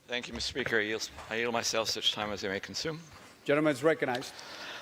Thank you, Mr. Speaker. I yield myself such time as I may consume. Gentleman is recognized.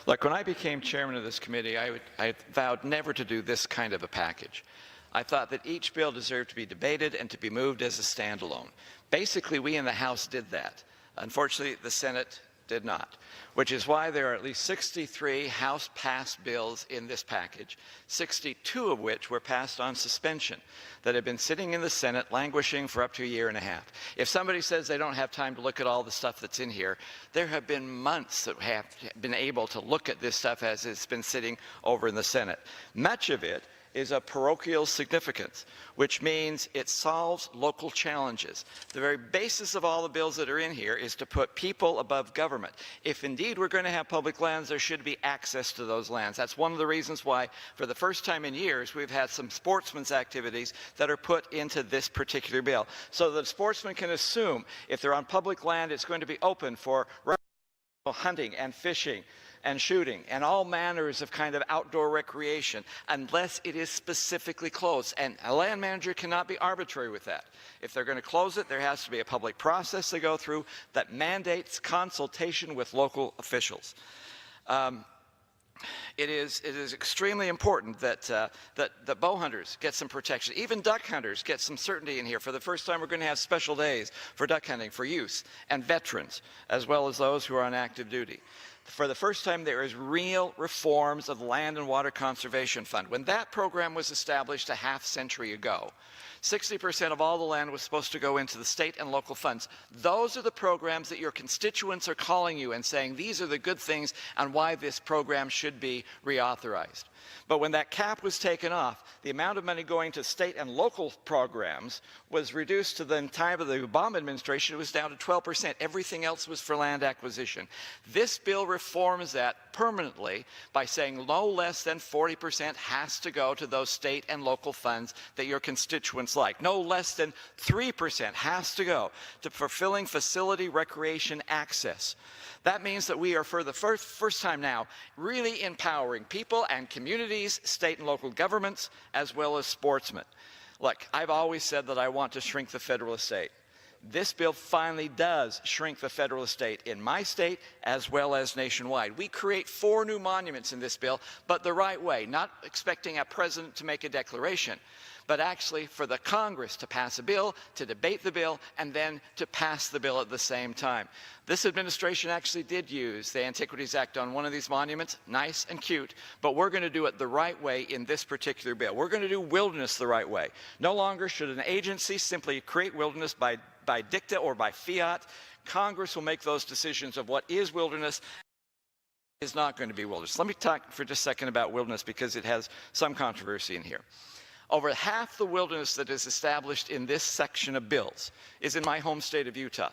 Look, when I became chairman of this committee, I vowed never to do this kind of a package. I thought that each bill deserved to be debated and to be moved as a standalone. Basically, we in the House did that. Unfortunately, the Senate did not, which is why there are at least 63 House-passed bills in this package, 62 of which were passed on suspension, that have been sitting in the Senate languishing for up to a year and a half. If somebody says they don't have time to look at all the stuff that's in here, there have been months that have been able to look at this stuff as it's been sitting over in the Senate. Much of it is of parochial significance, which means it solves local challenges. The very basis of all the bills that are in here is to put people above government. If indeed we're going to have public lands, there should be access to those lands. That's one of the reasons why, for the first time in years, we've had some sportsmen's activities that are put into this particular bill. So that sportsmen can assume if they're on public land, it's going to be open for hunting and fishing and shooting and all manners of kind of outdoor recreation unless it is specifically closed. And a land manager cannot be arbitrary with that. If they're going to close it, there has to be a public process to go through that mandates consultation with local officials. It is extremely important that that bow hunters get some protection. Even duck hunters get some certainty in here. For the first time, we're going to have special days for duck hunting for youth and veterans, as well as those who are on active duty. For the first time, there is real reforms of the Land and Water Conservation Fund. When that program was established a half-century ago, 60% of all the land was supposed to go into the state and local funds. Those are the programs that your constituents are calling you and saying these are the good things and why this program should be reauthorized. But when that cap was taken off, the amount of money going to state and local programs was reduced to the time of the Obama administration. It was down to 12%. Everything else was for land acquisition. This bill reforms that permanently by saying no less than 40% has to go to those state and local funds that your constituents like. No less than 3% has to go to fulfilling facility recreation access. That means that we are, for the first time now, really empowering people and communities, state and local governments, as well as sportsmen. Look, I've always said that I want to shrink the federal estate. This bill finally does shrink the federal estate in my state as well as nationwide. We create 4 new monuments in this bill, but the right way, not expecting a president to make a declaration, but actually for the Congress to pass a bill, to debate the bill, and then to pass the bill at the same time. This administration actually did use the Antiquities Act on one of these monuments, nice and cute, but we're going to do it the right way in this particular bill. We're going to do wilderness the right way. No longer should an agency simply create wilderness by dicta or by fiat. Congress will make those decisions of what is wilderness is not going to be wilderness. Let me talk for just a second about wilderness because it has some controversy in here. Over half the wilderness that is established in this section of bills is in my home state of Utah.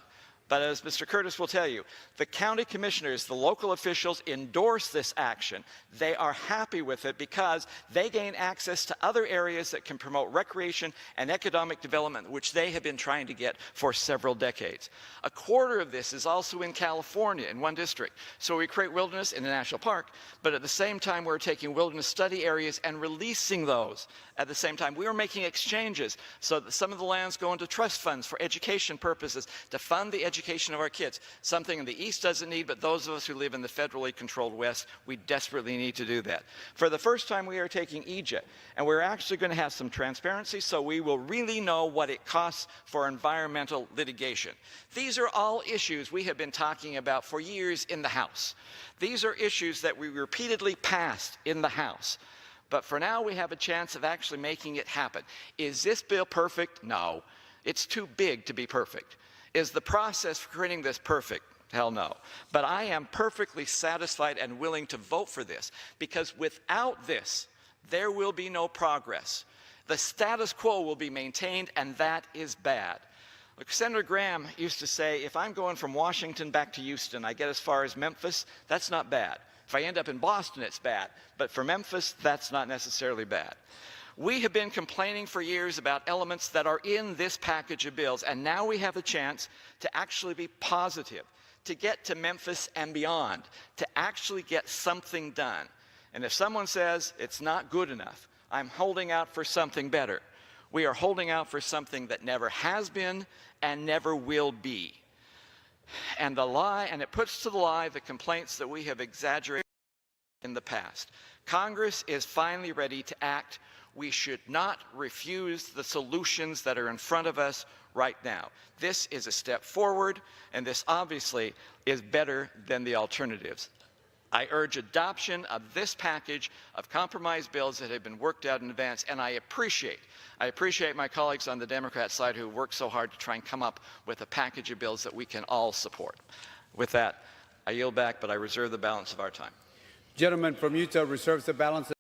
But as Mr. Curtis will tell you, the county commissioners, the local officials endorse this action. They are happy with it because they gain access to other areas that can promote recreation and economic development, which they have been trying to get for several decades. A quarter of this is also in California in one district. So we create wilderness in a national park, but at the same time we're taking wilderness study areas and releasing those. At the same time, we are making exchanges so that some of the lands go into trust funds for education purposes to fund the education of our kids, something the East doesn't need, but those of us who live in the federally controlled West, we desperately need to do that. For the first time, we are taking EJA, and we're actually going to have some transparency so we will really know what it costs for environmental litigation. These are all issues we have been talking about for years in the House. These are issues that we repeatedly passed in the House. But for now, we have a chance of actually making it happen. Is this bill perfect? No. It's too big to be perfect. Is the process for creating this perfect? Hell no. But I am perfectly satisfied and willing to vote for this because without this, there will be no progress. The status quo will be maintained, and that is bad. Look, Senator Graham used to say, if I'm going from Washington back to Houston, I get as far as Memphis, that's not bad. If I end up in Boston, it's bad. But for Memphis, that's not necessarily bad. We have been complaining for years about elements that are in this package of bills, and now we have a chance to actually be positive, to get to Memphis and beyond, to actually get something done. And if someone says it's not good enough, I'm holding out for something better. We are holding out for something that never has been and never will be. And it puts to the lie the complaints that we have exaggerated in the past. Congress is finally ready to act. We should not refuse the solutions that are in front of us right now. This is a step forward, and this obviously is better than the alternatives. I urge adoption of this package of compromise bills that have been worked out in advance, and I appreciate my colleagues on the Democrat side who worked so hard to try and come up with a package of bills that we can all support. With that, I yield back, but I reserve the balance of our time. Gentleman from Utah reserves the balance.